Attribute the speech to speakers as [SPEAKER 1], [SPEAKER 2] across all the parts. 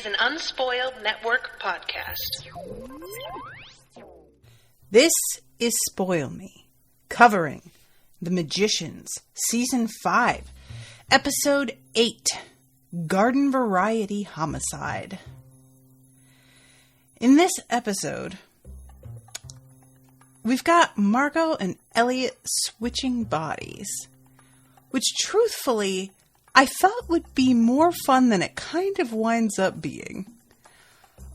[SPEAKER 1] an Unspoiled Network podcast.
[SPEAKER 2] This is Spoil Me, covering The Magicians, Season 5, Episode 8, Garden Variety Homicide. In this episode, we've got Margot and Elliot switching bodies, which truthfully, I thought would be more fun than it kind of winds up being.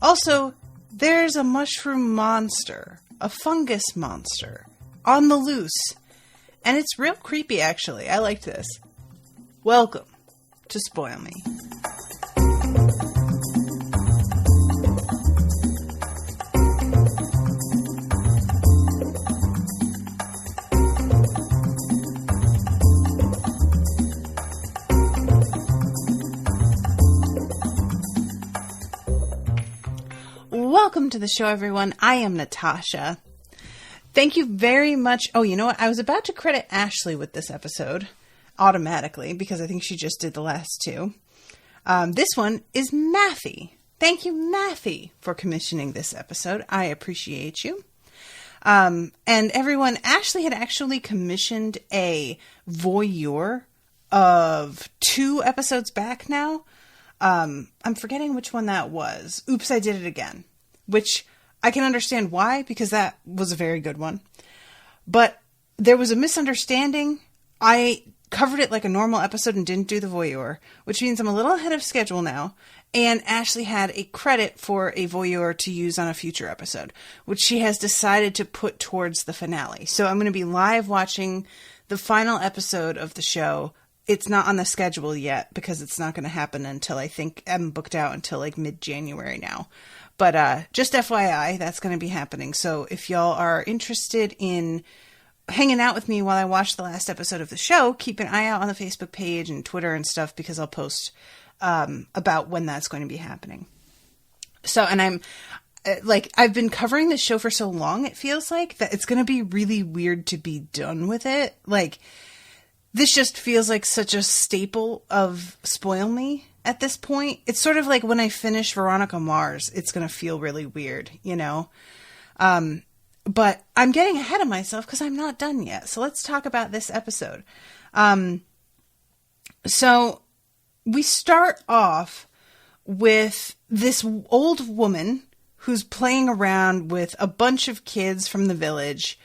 [SPEAKER 2] Also, there's a mushroom monster, a fungus monster, on the loose. And it's real creepy, actually. I liked this. Welcome to Spoil Me. Welcome to the show, everyone. I am Natasha. Thank you very much. Oh, you know what? I was about to credit Ashley with this episode automatically because I think she just did the last two. This one is Mathy. Thank you, Mathy, for commissioning this episode. I appreciate you. And everyone, Ashley had actually commissioned a voyeur of 2 episodes back now. I'm forgetting which one that was. Oops, I Did It Again. Which I can understand why, because that was a very good one. But there was a misunderstanding. I covered it like a normal episode and didn't do the voyeur, which means I'm a little ahead of schedule now. And Ashley had a credit for a voyeur to use on a future episode, which she has decided to put towards the finale. So I'm going to be live watching the final episode of the show. It's not on the schedule yet because it's not going to happen until I think I'm booked out until like mid-January now. But just FYI, that's going to be happening. So if y'all are interested in hanging out with me while I watch the last episode of the show, keep an eye out on the Facebook page and Twitter and stuff because I'll post about when that's going to be happening. So, and I'm I've been covering this show for so long, it feels like, that it's going to be really weird to be done with it. Like, this just feels like such a staple of Spoil Me at this point. It's sort of like when I finish Veronica Mars, it's going to feel really weird, you know? But I'm getting ahead of myself because I'm not done yet. So let's talk about this episode. So we start off with this old woman who's playing around with a bunch of kids from the village.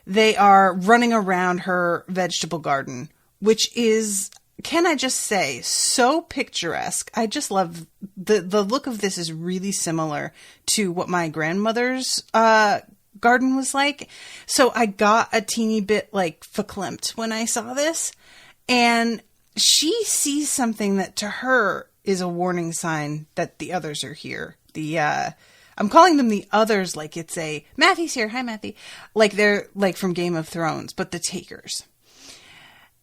[SPEAKER 2] They are running around her vegetable garden, which is, can I just say, so picturesque. I just love the look of this is really similar to what my grandmother's garden was like. So I got a teeny bit like verklempt when I saw this, and she sees something that to her is a warning sign that the others are here. I'm calling them the others like it's a Mathy's here. Hi, Mathy. Like they're like from Game of Thrones, but the takers.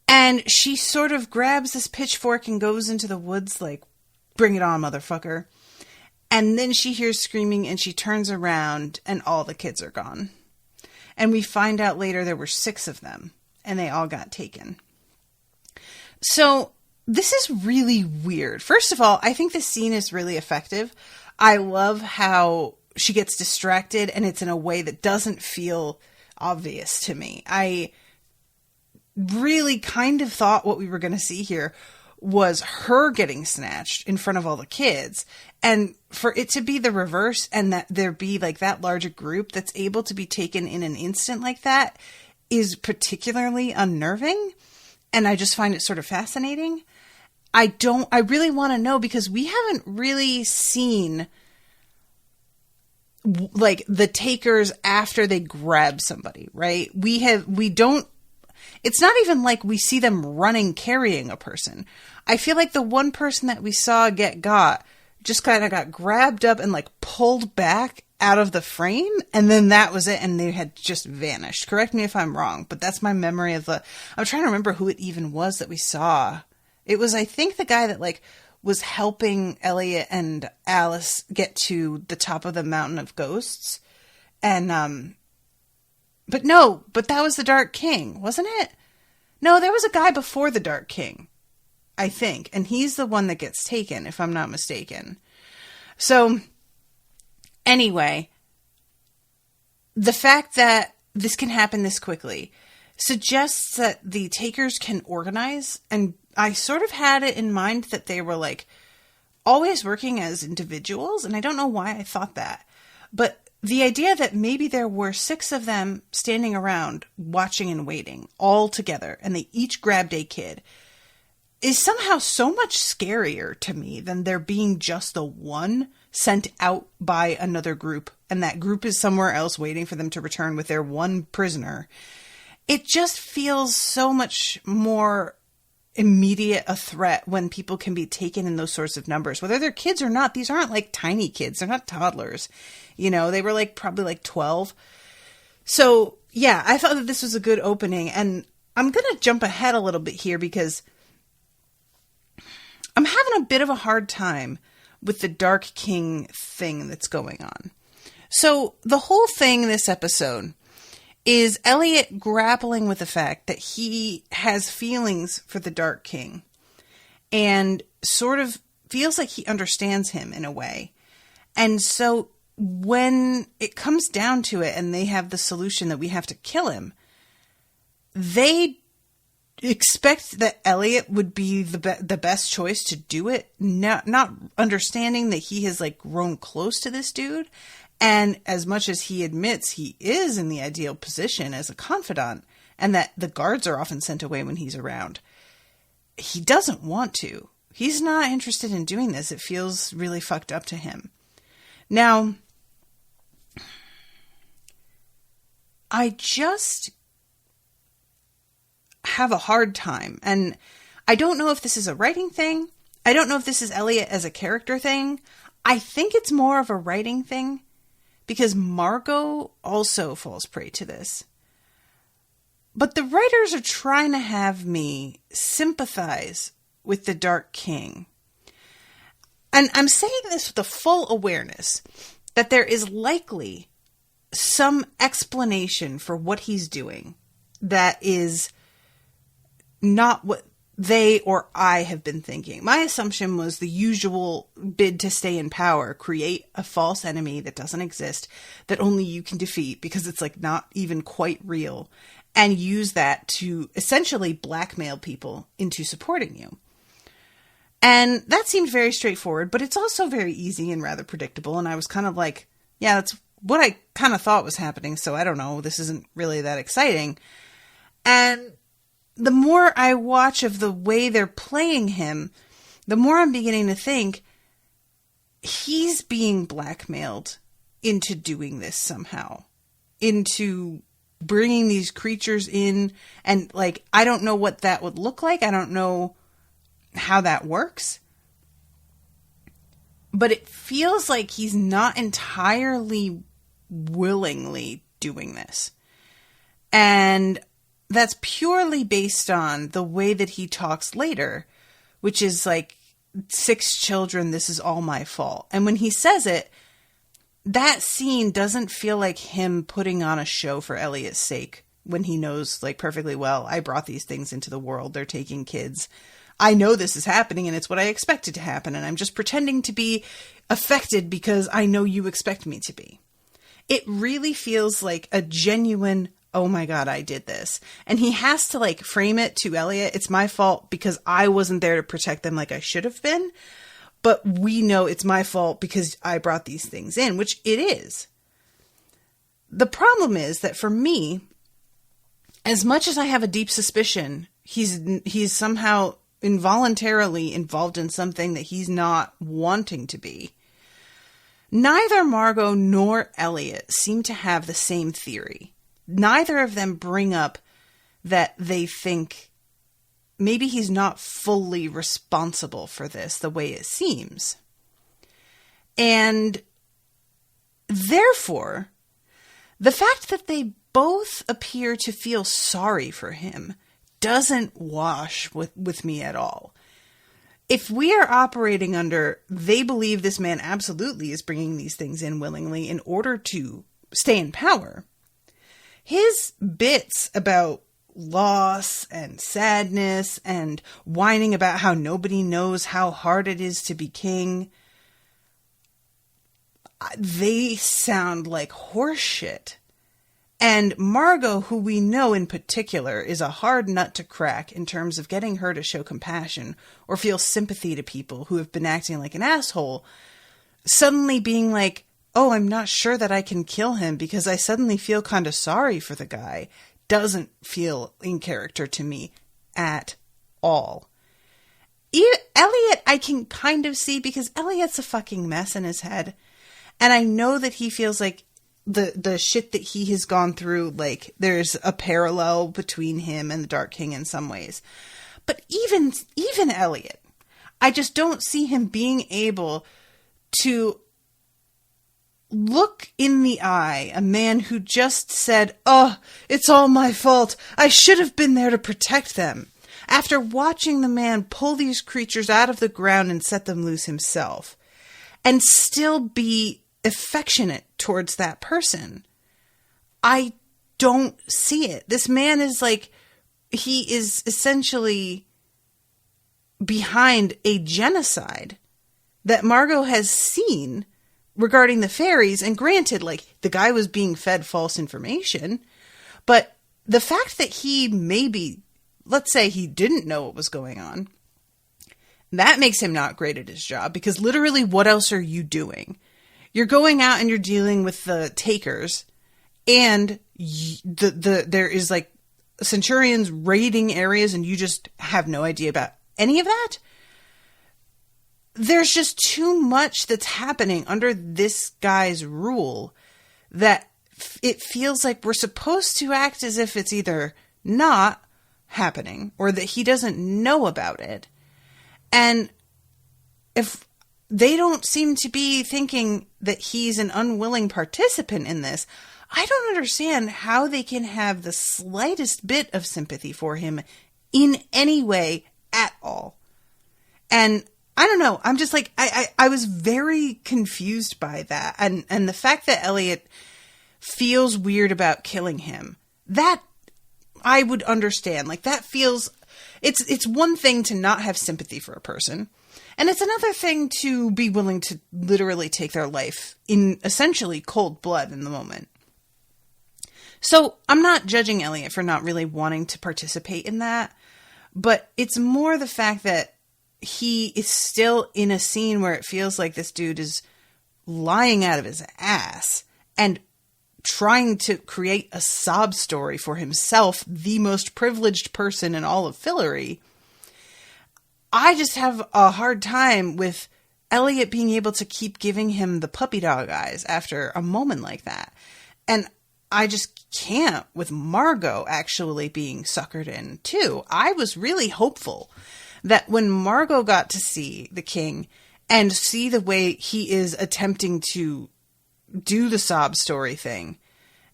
[SPEAKER 2] And she sort of grabs this pitchfork and goes into the woods like, bring it on, motherfucker. And then she hears screaming and she turns around and all the kids are gone. And we find out later there were 6 of them and they all got taken. So this is really weird. First of all, I think this scene is really effective. I love how she gets distracted and it's in a way that doesn't feel obvious to me. I really kind of thought what we were going to see here was her getting snatched in front of all the kids, and for it to be the reverse and that there be like that larger group that's able to be taken in an instant like that is particularly unnerving. And I just find it sort of fascinating. I really want to know because we haven't really seen like the takers after they grab somebody, right? It's not even like we see them running, carrying a person. I feel like the one person that we saw get got just kind of got grabbed up and like pulled back out of the frame. And then that was it. And they had just vanished. Correct me if I'm wrong, but that's my memory of I'm trying to remember who it even was that we saw. It was, I think, the guy that like was helping Elliot and Alice get to the top of the mountain of ghosts. And, but that was the Dark King, wasn't it? No, there was a guy before the Dark King, I think. And he's the one that gets taken, if I'm not mistaken. So, anyway, the fact that this can happen this quickly suggests that the takers can organize, and I sort of had it in mind that they were like always working as individuals, and I don't know why I thought that, but the idea that maybe there were 6 of them standing around watching and waiting all together, and they each grabbed a kid, is somehow so much scarier to me than there being just the one sent out by another group, and that group is somewhere else waiting for them to return with their one prisoner. It just feels so much more immediate a threat when people can be taken in those sorts of numbers, whether they're kids or not. These aren't like tiny kids. They're not toddlers. You know, they were like probably like 12. So yeah, I thought that this was a good opening, and I'm going to jump ahead a little bit here because I'm having a bit of a hard time with the Dark King thing that's going on. So the whole thing this episode is Elliot grappling with the fact that he has feelings for the Dark King and sort of feels like he understands him in a way. And so when it comes down to it and they have the solution that we have to kill him, they expect that Elliot would be the best choice to do it, not understanding that he has like grown close to this dude. And as much as he admits he is in the ideal position as a confidant, and that the guards are often sent away when he's around, he doesn't want to. He's not interested in doing this. It feels really fucked up to him. Now, I just have a hard time, and I don't know if this is a writing thing. I don't know if this is Elliot as a character thing. I think it's more of a writing thing, because Margot also falls prey to this. But the writers are trying to have me sympathize with the Dark King. And I'm saying this with the full awareness that there is likely some explanation for what he's doing that is not what they or I have been thinking. My assumption was the usual bid to stay in power, create a false enemy that doesn't exist, that only you can defeat because it's like not even quite real, and use that to essentially blackmail people into supporting you. And that seemed very straightforward, but it's also very easy and rather predictable. And I was kind of like, yeah, that's what I kind of thought was happening. So I don't know, this isn't really that exciting. And the more I watch of the way they're playing him, the more I'm beginning to think he's being blackmailed into doing this somehow, into bringing these creatures in. And like, I don't know what that would look like. I don't know how that works. But it feels like he's not entirely willingly doing this. And that's purely based on the way that he talks later, which is like, 6 children, this is all my fault. And when he says it, that scene doesn't feel like him putting on a show for Elliot's sake, when he knows like perfectly well, I brought these things into the world. They're taking kids. I know this is happening and it's what I expected to happen. And I'm just pretending to be affected because I know you expect me to be. It really feels like a genuine, oh my God, I did this. And he has to like frame it to Elliot. It's my fault because I wasn't there to protect them like I should have been. But we know it's my fault because I brought these things in, which it is. The problem is that for me, as much as I have a deep suspicion, he's somehow involuntarily involved in something that he's not wanting to be, neither Margot nor Elliot seem to have the same theory. Neither of them bring up that they think maybe he's not fully responsible for this the way it seems. And therefore, the fact that they both appear to feel sorry for him doesn't wash with me at all. If we are operating under, they believe this man absolutely is bringing these things in willingly in order to stay in power, his bits about loss and sadness and whining about how nobody knows how hard it is to be king they sound like horseshit. And Margot, who we know in particular is a hard nut to crack in terms of getting her to show compassion or feel sympathy to people who have been acting like an asshole, suddenly being like, oh, I'm not sure that I can kill him because I suddenly feel kind of sorry for the guy, doesn't feel in character to me at all. Elliot, I can kind of see because Elliot's a fucking mess in his head. And I know that he feels like the shit that he has gone through, like there's a parallel between him and the Dark King in some ways. But even Elliot, I just don't see him being able to look in the eye a man who just said, oh, it's all my fault. I should have been there to protect them. After watching the man pull these creatures out of the ground and set them loose himself, and still be affectionate towards that person. I don't see it. This man is like, he is essentially behind a genocide that Margot has seen regarding the fairies. And granted, like, the guy was being fed false information, but the fact that he maybe, let's say he didn't know what was going on, that makes him not great at his job, because literally what else are you doing? You're going out and you're dealing with the takers, and there is like centurions raiding areas and you just have no idea about any of that. There's just too much that's happening under this guy's rule that it feels like we're supposed to act as if it's either not happening or that he doesn't know about it. And if they don't seem to be thinking that he's an unwilling participant in this, I don't understand how they can have the slightest bit of sympathy for him in any way at all. And I don't know. I'm just like, I was very confused by that. And the fact that Elliot feels weird about killing him, that I would understand. Like, that feels, it's one thing to not have sympathy for a person. And it's another thing to be willing to literally take their life in essentially cold blood in the moment. So I'm not judging Elliot for not really wanting to participate in that, but it's more the fact that he is still in a scene where it feels like this dude is lying out of his ass and trying to create a sob story for himself, the most privileged person in all of Fillory. I just have a hard time with Elliot being able to keep giving him the puppy dog eyes after a moment like that. And I just can't with Margot actually being suckered in too. I was really hopeful that when Margot got to see the king and see the way he is attempting to do the sob story thing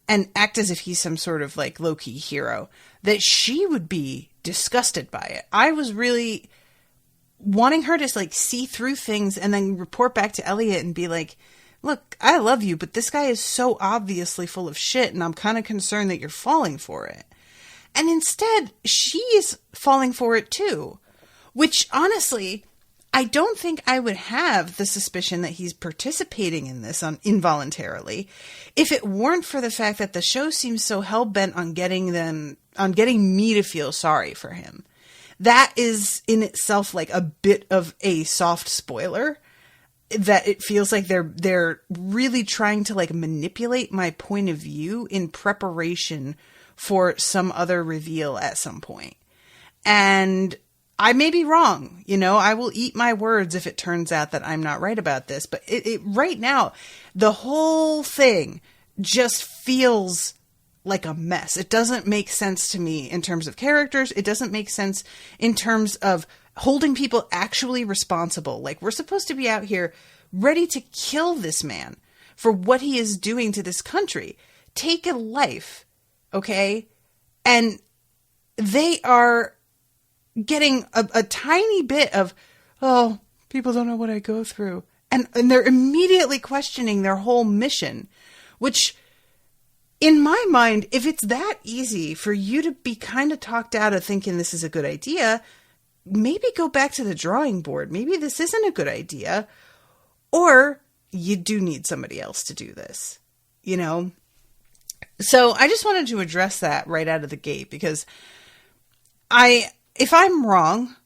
[SPEAKER 2] and act as if he's some sort of like low-key hero, that she would be disgusted by it. I was really wanting her to like see through things and then report back to Elliot and be like, look, I love you, but this guy is so obviously full of shit and I'm kind of concerned that you're falling for it. And instead, she's falling for it too, which honestly, I don't think I would have the suspicion that he's participating in this involuntarily if it weren't for the fact that the show seems so hell-bent on getting me to feel sorry for him. That is in itself like a bit of a soft spoiler, that it feels like they're really trying to like manipulate my point of view in preparation for some other reveal at some point. And I may be wrong, you know, I will eat my words if it turns out that I'm not right about this, but it right now, the whole thing just feels like a mess. It doesn't make sense to me in terms of characters. It doesn't make sense in terms of holding people actually responsible. Like, we're supposed to be out here ready to kill this man for what he is doing to this country. Take a life, okay? And they are getting a tiny bit of, oh, people don't know what I go through. And they're immediately questioning their whole mission, which, in my mind, if it's that easy for you to be kind of talked out of thinking this is a good idea, maybe go back to the drawing board. Maybe this isn't a good idea. Or you do need somebody else to do this, you know? So I just wanted to address that right out of the gate, because if I'm wrong,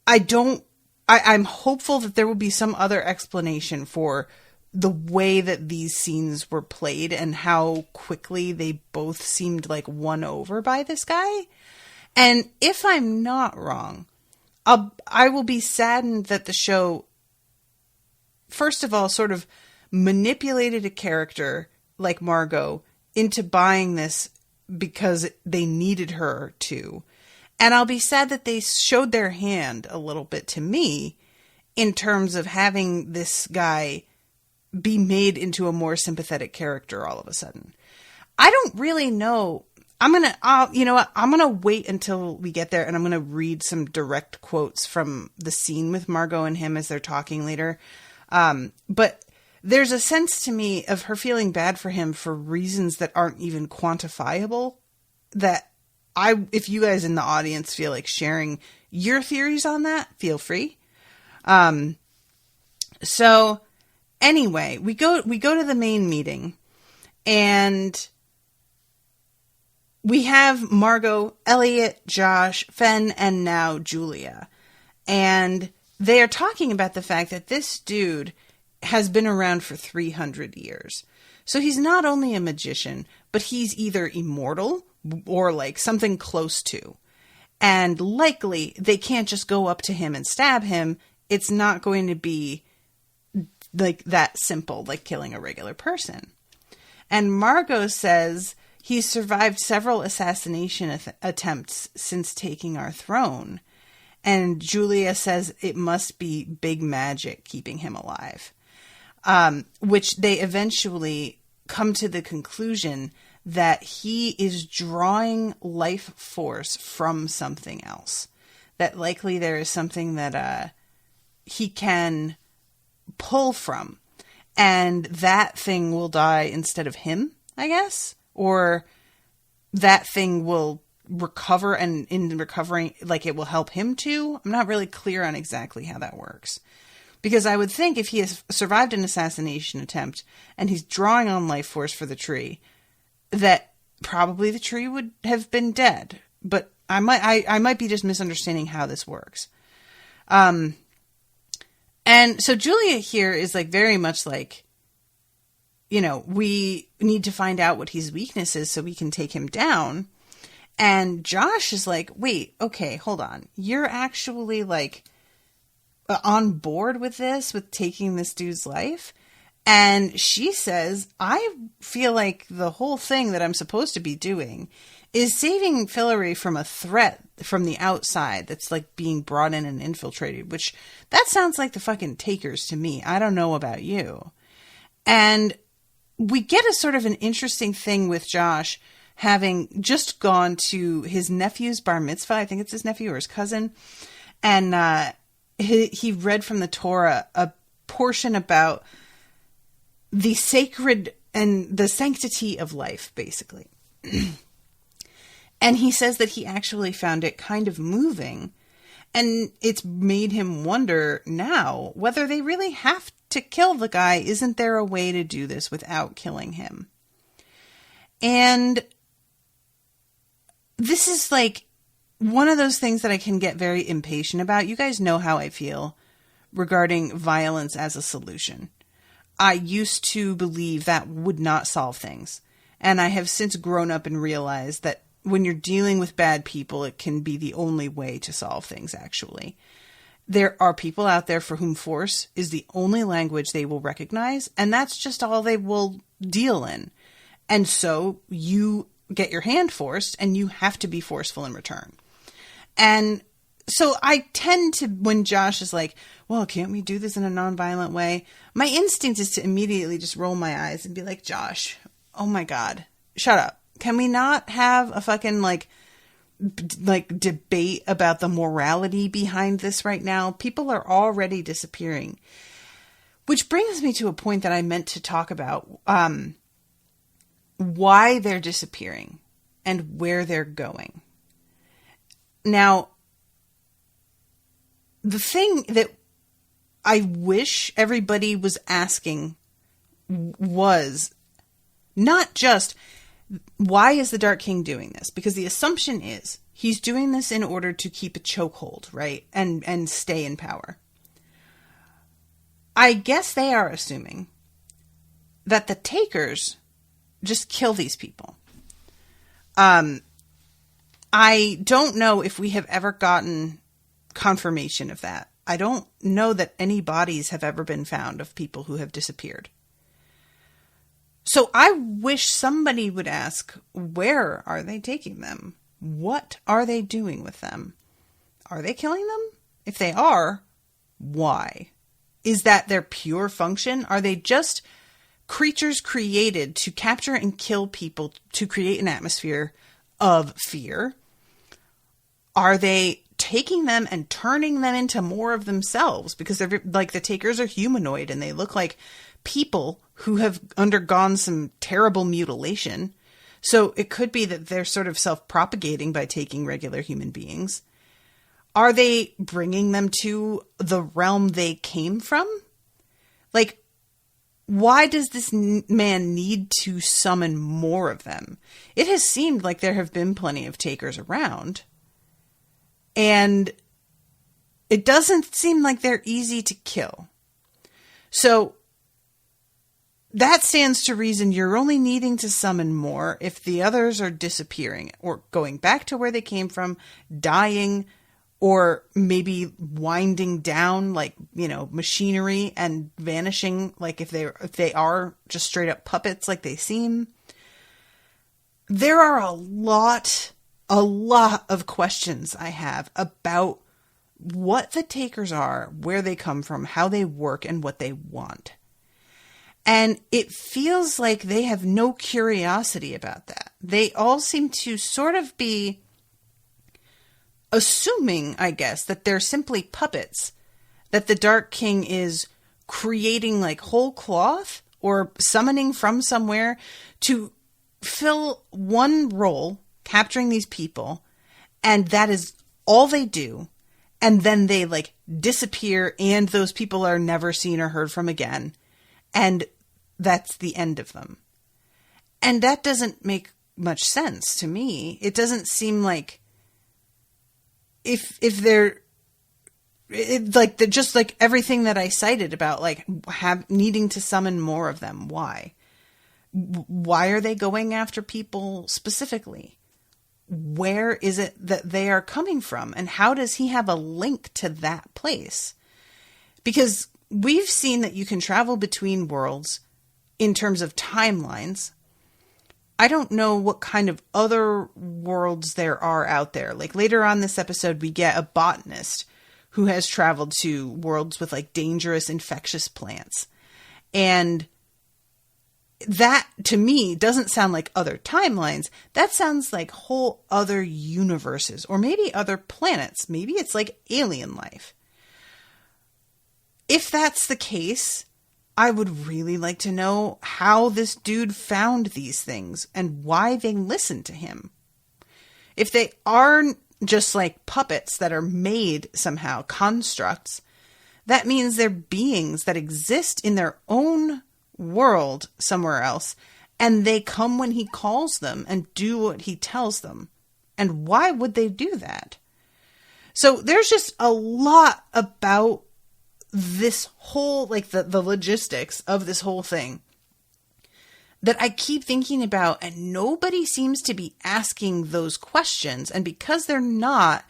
[SPEAKER 2] I'm hopeful that there will be some other explanation for the way that these scenes were played and how quickly they both seemed like won over by this guy. And if I'm not wrong, I will be saddened that the show, first of all, sort of manipulated a character like Margot into buying this because they needed her to. And I'll be sad that they showed their hand a little bit to me in terms of having this guy be made into a more sympathetic character all of a sudden. I don't really know. You know what? I'm going to wait until we get there, and I'm going to read some direct quotes from the scene with Margot and him as they're talking later. But there's a sense to me of her feeling bad for him for reasons that aren't even quantifiable, that if you guys in the audience feel like sharing your theories on that, feel free. So anyway, we go to the main meeting, and we have Margot, Elliot, Josh, Fen, and now Julia. And they are talking about the fact that this dude has been around for 300 years. So he's not only a magician, but he's either immortal or like something close to. And likely they can't just go up to him and stab him. It's not going to be like that simple, like killing a regular person. And Margot says he's survived several assassination attempts since taking our throne. And Julia says it must be big magic keeping him alive. Which they eventually come to the conclusion that he is drawing life force from something else. That likely there is something that he can pull from. And that thing will die instead of him, I guess. Or that thing will recover, and in recovering, like it will help him too. I'm not really clear on exactly how that works. Because I would think if he has survived an assassination attempt and he's drawing on life force for the tree, that probably the tree would have been dead. But I might be just misunderstanding how this works. And so Julia here is like very much like, you know, we need to find out what his weakness is so we can take him down. And Josh is like, wait, okay, hold on. You're actually like on board with this, with taking this dude's life? And she says, I feel like the whole thing that I'm supposed to be doing is saving Fillory from a threat from the outside that's like being brought in and infiltrated, which that sounds like the fucking Takers to me. I don't know about you. And we get a sort of an interesting thing with Josh having just gone to his nephew's bar mitzvah. I think it's his nephew or his cousin. And he read from the Torah a portion about the sacred and the sanctity of life, basically. And he says that he actually found it kind of moving. And it's made him wonder now whether they really have to kill the guy. Isn't there a way to do this without killing him? And this is like one of those things that I can get very impatient about. You guys know how I feel regarding violence as a solution. I used to believe that would not solve things. And I have since grown up and realized that when you're dealing with bad people, it can be the only way to solve things, actually. There are people out there for whom force is the only language they will recognize, and that's just all they will deal in. And so you get your hand forced, and you have to be forceful in return. And so I tend to, when Josh is like, well, can't we do this in a nonviolent way? My instinct is to immediately just roll my eyes and be like, Josh, oh my God, shut up. Can we not have a fucking like debate about the morality behind this right now? People are already disappearing. Which brings me to a point that I meant to talk about, why they're disappearing and where they're going. Now, the thing that I wish everybody was asking was not just, why is the Dark King doing this? Because the assumption is he's doing this in order to keep a chokehold, right? And stay in power. I guess they are assuming that the takers just kill these people. I don't know if we have ever gotten confirmation of that. I don't know that any bodies have ever been found of people who have disappeared. So I wish somebody would ask, where are they taking them? What are they doing with them? Are they killing them? If they are, why? Is that their pure function? Are they just creatures created to capture and kill people to create an atmosphere of fear? Are they taking them and turning them into more of themselves? Because they're like, the takers are humanoid and they look like people who have undergone some terrible mutilation. So it could be that they're sort of self-propagating by taking regular human beings. Are they bringing them to the realm they came from? Like, why does this man need to summon more of them? It has seemed like there have been plenty of takers around. And it doesn't seem like they're easy to kill. So that stands to reason you're only needing to summon more if the others are disappearing or going back to where they came from, dying, or maybe winding down like, machinery and vanishing, like if they are just straight up puppets like they seem. There are a lot of questions I have about what the takers are, where they come from, how they work, and what they want. And it feels like they have no curiosity about that. They all seem to sort of be assuming, I guess, that they're simply puppets, that the Dark King is creating like whole cloth or summoning from somewhere to fill one role, capturing these people, and that is all they do. And then they like disappear and those people are never seen or heard from again. And that's the end of them. And that doesn't make much sense to me. It doesn't seem like if they're like just like everything that I cited about like needing to summon more of them. Why are they going after people specifically? Where is it that they are coming from? And how does he have a link to that place? Because we've seen that you can travel between worlds in terms of timelines. I don't know what kind of other worlds there are out there. Like later on this episode, we get a botanist who has traveled to worlds with like dangerous infectious plants. And that to me doesn't sound like other timelines. That sounds like whole other universes or maybe other planets. Maybe it's like alien life. If that's the case, I would really like to know how this dude found these things and why they listened to him. If they aren't just like puppets that are made somehow, constructs, that means they're beings that exist in their own world somewhere else, and they come when he calls them and do what he tells them. And why would they do that? So there's just a lot about this whole, like the logistics of this whole thing that I keep thinking about, and nobody seems to be asking those questions. And because they're not,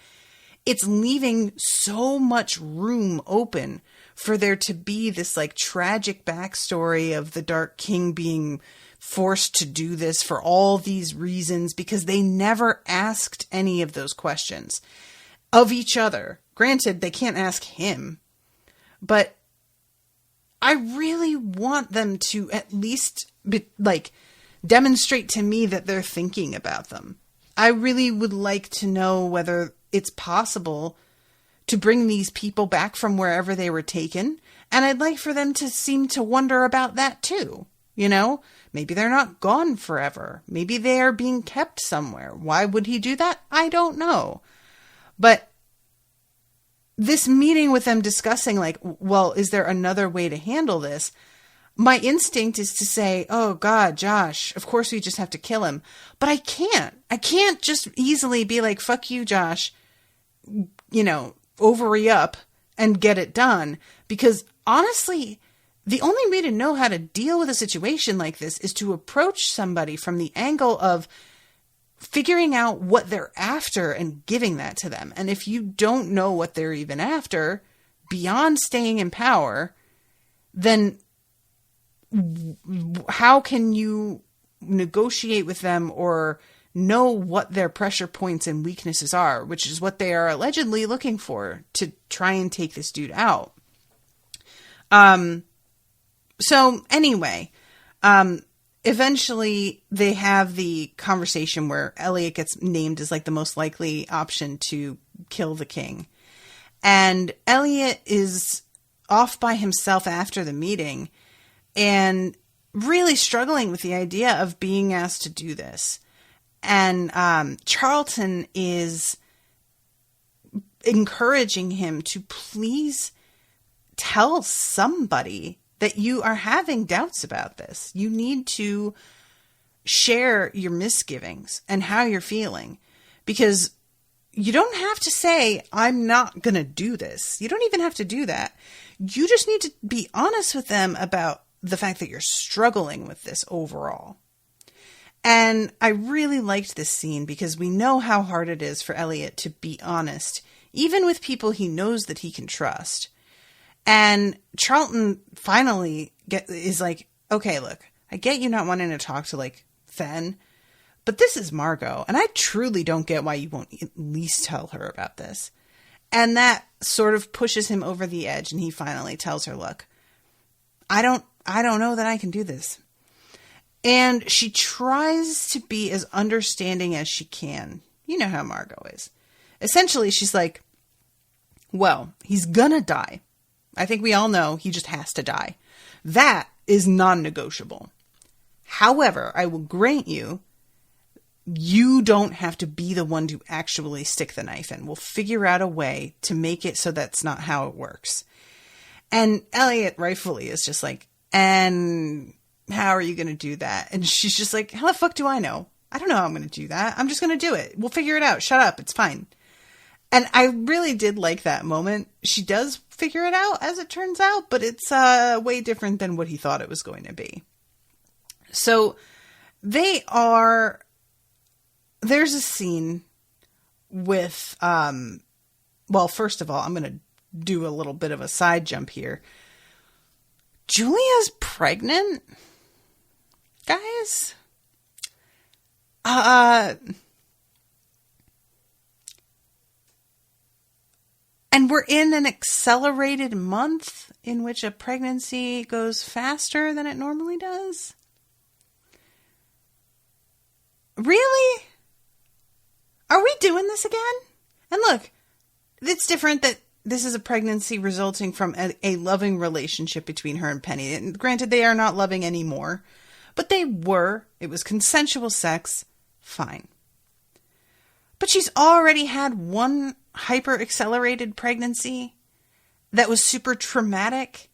[SPEAKER 2] it's leaving so much room open for there to be this like tragic backstory of the Dark King being forced to do this for all these reasons, because they never asked any of those questions of each other. Granted, they can't ask him, but I really want them to at least demonstrate to me that they're thinking about them. I really would like to know whether it's possible to bring these people back from wherever they were taken. And I'd like for them to seem to wonder about that too. Maybe they're not gone forever. Maybe they are being kept somewhere. Why would he do that? I don't know. But this meeting with them discussing like, well, is there another way to handle this? My instinct is to say, oh God, Josh, of course we just have to kill him. But I can't just easily be like, fuck you, Josh, ovary up and get it done. Because honestly, the only way to know how to deal with a situation like this is to approach somebody from the angle of figuring out what they're after and giving that to them. And if you don't know what they're even after, beyond staying in power, then how can you negotiate with them or know what their pressure points and weaknesses are, which is what they are allegedly looking for to try and take this dude out. So anyway, eventually they have the conversation where Elliot gets named as like the most likely option to kill the king. And Elliot is off by himself after the meeting and really struggling with the idea of being asked to do this. And Charlton is encouraging him to please tell somebody that you are having doubts about this. You need to share your misgivings and how you're feeling, because you don't have to say, I'm not going to do this. You don't even have to do that. You just need to be honest with them about the fact that you're struggling with this overall. And I really liked this scene because we know how hard it is for Elliot to be honest, even with people he knows that he can trust. And Charlton finally is like, okay, look, I get you not wanting to talk to like Fen, but this is Margot, and I truly don't get why you won't at least tell her about this. And that sort of pushes him over the edge, and he finally tells her, look, I don't know that I can do this. And she tries to be as understanding as she can. You know how Margot is. Essentially, she's like, well, he's gonna die. I think we all know he just has to die. That is non-negotiable. However, I will grant you, you don't have to be the one to actually stick the knife in. We'll figure out a way to make it so that's not how it works. And Elliot rightfully is just like, and how are you going to do that? And she's just like, how the fuck do I know? I don't know how I'm going to do that. I'm just going to do it. We'll figure it out. Shut up. It's fine. And I really did like that moment. She does figure it out, as it turns out, but it's way different than what he thought it was going to be. So there's a scene with, well, first of all, I'm going to do a little bit of a side jump here. Julia's pregnant, guys. And we're in an accelerated month in which a pregnancy goes faster than it normally does. Really? Are we doing this again? And look, it's different that this is a pregnancy resulting from a loving relationship between her and Penny. And granted, they are not loving anymore, but they were. It was consensual sex. Fine. But she's already had one hyper-accelerated pregnancy that was super traumatic.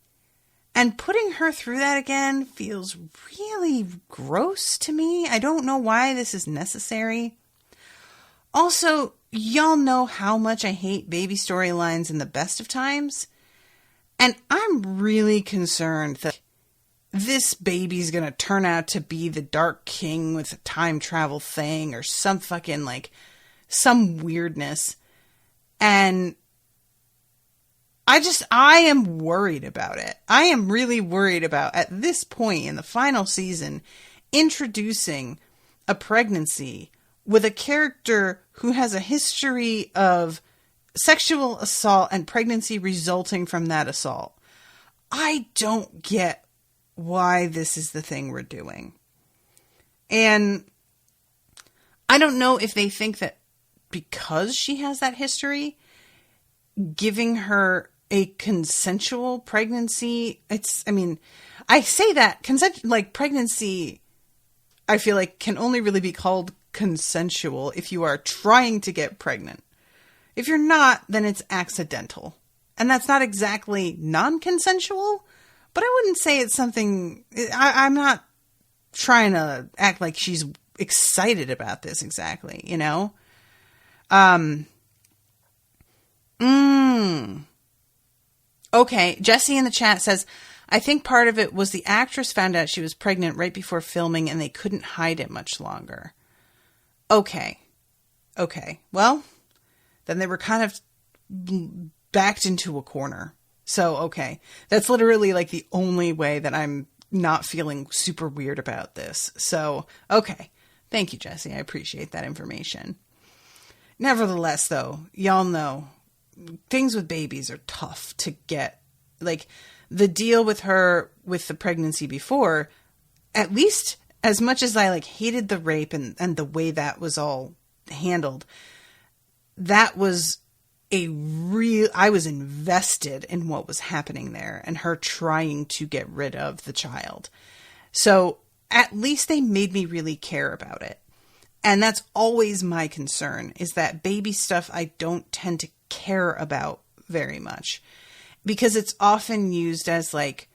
[SPEAKER 2] And putting her through that again feels really gross to me. I don't know why this is necessary. Also, y'all know how much I hate baby storylines in the best of times. And I'm really concerned that this baby's going to turn out to be the Dark King with a time travel thing or some fucking some weirdness. And I am worried about it. I am really worried about, at this point in the final season, introducing a pregnancy with a character who has a history of sexual assault and pregnancy resulting from that assault. I don't get why this is the thing we're doing. And I don't know if they think that because she has that history, giving her a consensual pregnancy, I say that pregnancy, I feel like can only really be called consensual if you are trying to get pregnant. If you're not, then it's accidental. And that's not exactly non-consensual, but I wouldn't say it's something... I'm not trying to act like she's excited about this exactly, you know? Okay, Jesse in the chat says, I think part of it was the actress found out she was pregnant right before filming and they couldn't hide it much longer. Okay. Well, then they were kind of backed into a corner. So, okay. That's literally like the only way that I'm not feeling super weird about this. So, okay. Thank you, Jesse. I appreciate that information. Nevertheless, though, y'all know things with babies are tough to get. Like, the deal with her with the pregnancy before, at least as much as I like hated the rape and the way that was all handled, that was I was invested in what was happening there and her trying to get rid of the child. So at least they made me really care about it. And that's always my concern, is that baby stuff I don't tend to care about very much. Because it's often used as like,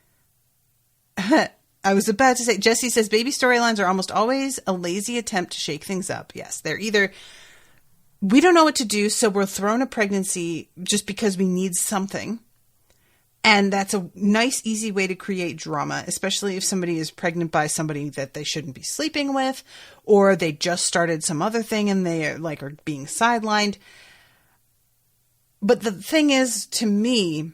[SPEAKER 2] I was about to say, Jesse says, baby storylines are almost always a lazy attempt to shake things up. Yes, they're either, we don't know what to do, so we're throwing a pregnancy just because we need something. And that's a nice, easy way to create drama, especially if somebody is pregnant by somebody that they shouldn't be sleeping with, or they just started some other thing and they are being sidelined. But the thing is, to me,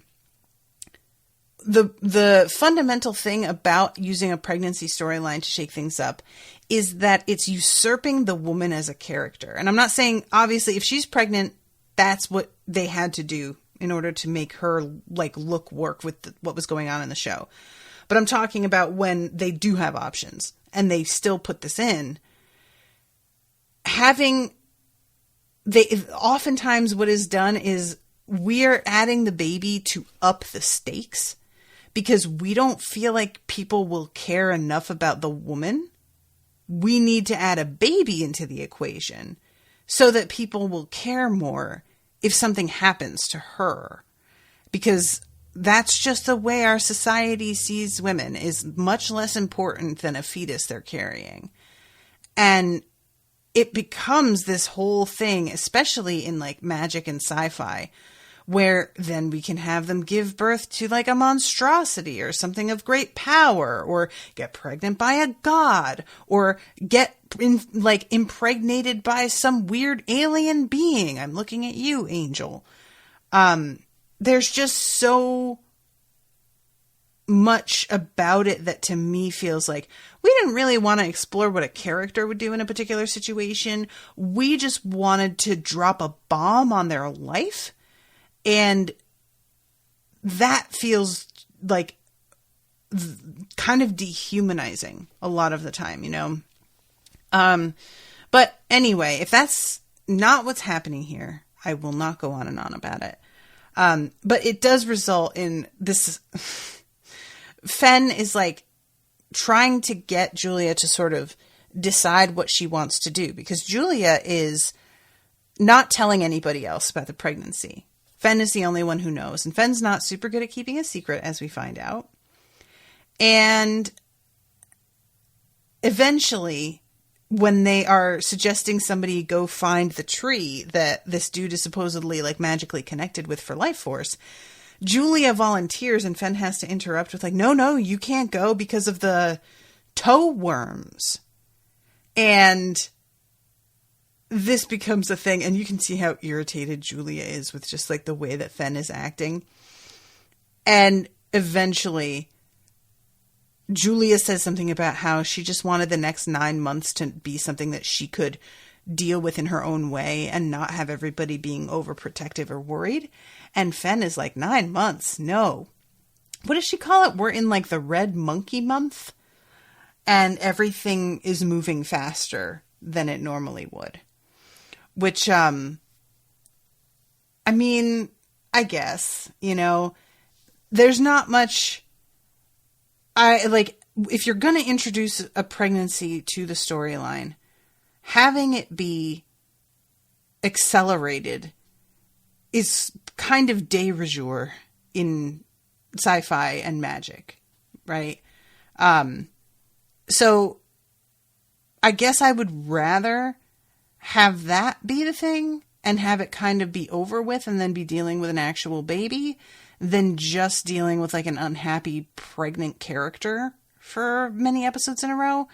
[SPEAKER 2] the fundamental thing about using a pregnancy storyline to shake things up is that it's usurping the woman as a character. And I'm not saying, obviously, if she's pregnant, that's what they had to do in order to make her work with what was going on in the show. But I'm talking about when they do have options and they still put this in. Oftentimes what is done is we're adding the baby to up the stakes because we don't feel like people will care enough about the woman. We need to add a baby into the equation so that people will care more if something happens to her. Because that's just the way our society sees women, is much less important than a fetus they're carrying. And it becomes this whole thing, especially in like magic and sci-fi, where then we can have them give birth to like a monstrosity or something of great power, or get pregnant by a god, or get impregnated by some weird alien being. I'm looking at you, Angel. There's just so much about it that to me feels like we didn't really want to explore what a character would do in a particular situation. We just wanted to drop a bomb on their life. And that feels like kind of dehumanizing a lot of the time, you know? But anyway, if that's not what's happening here, I will not go on and on about it. But it does result in this. Fen is like trying to get Julia to sort of decide what she wants to do, because Julia is not telling anybody else about the pregnancy. Fen is the only one who knows, and Fen's not super good at keeping a secret, as we find out. And eventually, when they are suggesting somebody go find the tree that this dude is supposedly like magically connected with for life force, Julia volunteers and Fen has to interrupt with like, no, you can't go because of the toe worms. And this becomes a thing, and you can see how irritated Julia is with just like the way that Fen is acting. And eventually Julia says something about how she just wanted the next 9 months to be something that she could deal with in her own way and not have everybody being overprotective or worried. And Fen is like, 9 months? No. What does she call it? We're in like the red monkey month, and everything is moving faster than it normally would. Which, I mean, I guess, you know, there's not much. If you're going to introduce a pregnancy to the storyline, having it be accelerated is kind of de rigueur in sci-fi and magic, right? So I guess I would rather have that be the thing and have it kind of be over with and then be dealing with an actual baby than just dealing with like an unhappy pregnant character for many episodes in a row.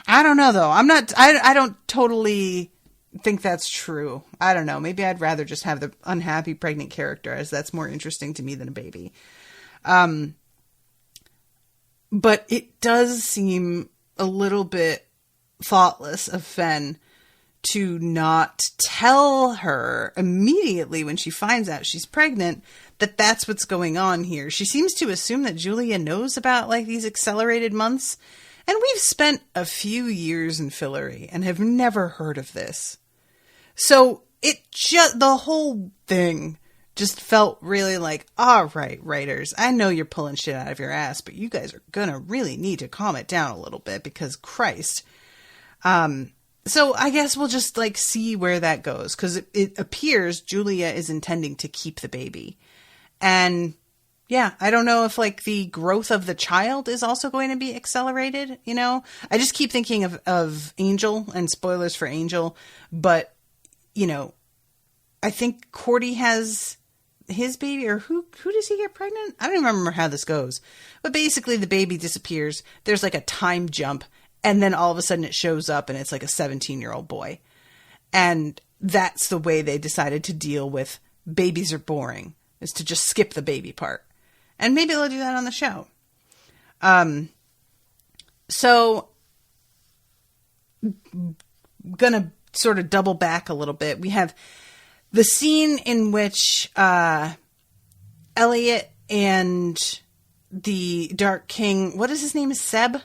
[SPEAKER 2] I don't know though. I don't totally think that's true. I don't know. Maybe I'd rather just have the unhappy pregnant character, as that's more interesting to me than a baby. But it does seem a little bit thoughtless of Fen to not tell her immediately when she finds out she's pregnant that that's what's going on here. She seems to assume that Julia knows about like these accelerated months, and we've spent a few years in Fillory and have never heard of this. So the whole thing just felt really like, all right, writers, I know you're pulling shit out of your ass, but you guys are gonna really need to calm it down a little bit because Christ. So I guess we'll just like see where that goes, because it appears Julia is intending to keep the baby. And yeah, I don't know if like the growth of the child is also going to be accelerated, you know? I just keep thinking of Angel, and spoilers for Angel, but you know, I think Cordy has his baby, or who does he get pregnant? I don't even remember how this goes. But basically the baby disappears. There's like a time jump, and then all of a sudden it shows up and it's like a 17-year-old boy. And that's the way they decided to deal with babies are boring, is to just skip the baby part. And maybe they'll do that on the show. So gonna sort of double back a little bit. We have the scene in which Elliot and the Dark King, what is his name? Seb?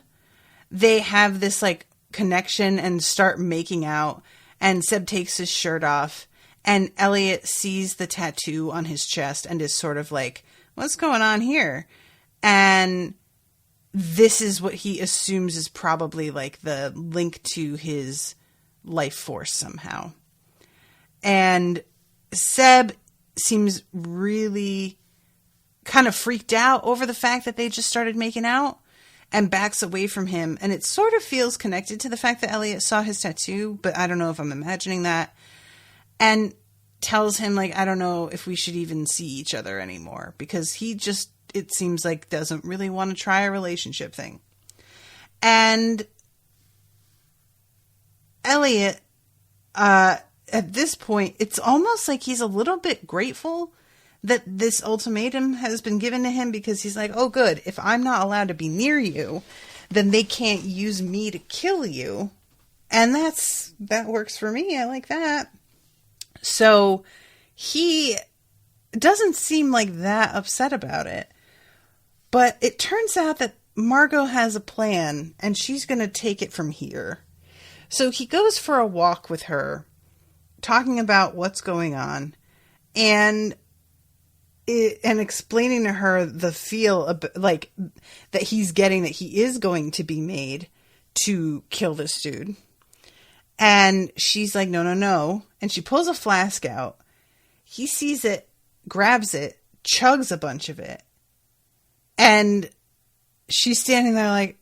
[SPEAKER 2] They have this like connection and start making out, and Seb takes his shirt off, and Elliot sees the tattoo on his chest and is sort of like, what's going on here? And this is what he assumes is probably like the link to his life force somehow. And Seb seems really kind of freaked out over the fact that they just started making out, and backs away from him. And it sort of feels connected to the fact that Elliot saw his tattoo, but I don't know if I'm imagining that. And tells him, like, I don't know if we should even see each other anymore, because he just, it seems like, doesn't really want to try a relationship thing. And Elliot, at this point, it's almost like he's a little bit grateful that this ultimatum has been given to him, because he's like, oh good, if I'm not allowed to be near you, then they can't use me to kill you. And that works for me. I like that. So he doesn't seem like that upset about it. But it turns out that Margot has a plan, and she's going to take it from here. So he goes for a walk with her, talking about what's going on, and explaining to her the feel of, like, that he's getting, that he is going to be made to kill this dude. And she's like, no, no, no. And she pulls a flask out. He sees it, grabs it, chugs a bunch of it. And she's standing there like,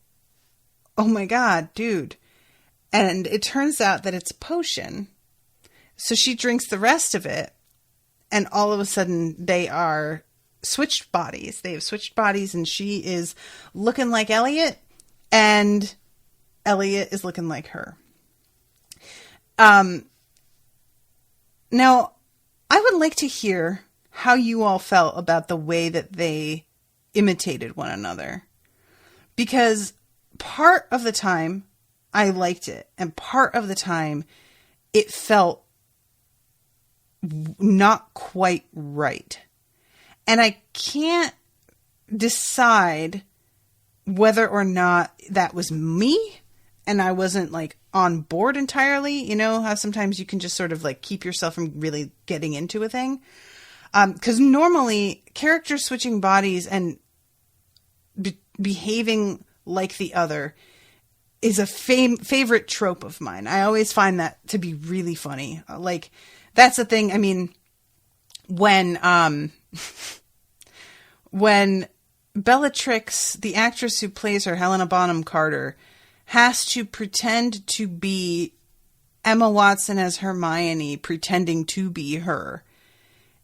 [SPEAKER 2] oh my God, dude. And it turns out that it's a potion. So she drinks the rest of it. And all of a sudden they are switched bodies. They have switched bodies, and she is looking like Elliot, and Elliot is looking like her. Now, I would like to hear how you all felt about the way that they imitated one another. Because part of the time I liked it, and part of the time it felt not quite right. And I can't decide whether or not that was me and I wasn't like on board entirely. You know how sometimes you can just sort of like keep yourself from really getting into a thing. 'Cause normally characters switching bodies and behaving like the other is a favorite trope of mine. I always find that to be really funny. Like, that's the thing. I mean, when Bellatrix, the actress who plays her, Helena Bonham Carter, has to pretend to be Emma Watson as Hermione, pretending to be her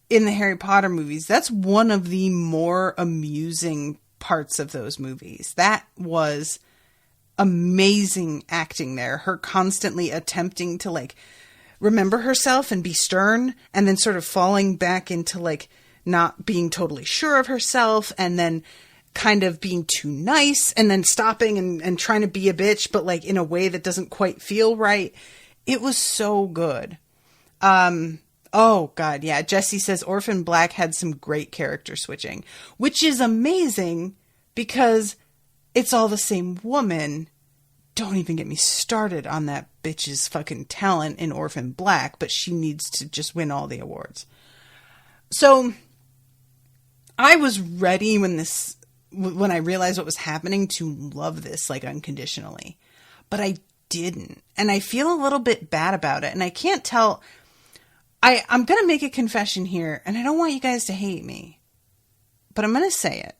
[SPEAKER 2] in the Harry Potter movies. That's one of the more amusing parts of those movies. That was amazing acting there. Her constantly attempting to like remember herself and be stern, and then sort of falling back into like not being totally sure of herself, and then kind of being too nice, and then stopping and trying to be a bitch, but like in a way that doesn't quite feel right. It was so good. Oh God. Yeah. Jesse says Orphan Black had some great character switching, which is amazing because it's all the same woman. Don't even get me started on that bitch's fucking talent in Orphan Black, but she needs to just win all the awards. So I was ready when I realized what was happening to love this like unconditionally, but I didn't. And I feel a little bit bad about it. And I can't tell. I'm going to make a confession here, and I don't want you guys to hate me, but I'm going to say it.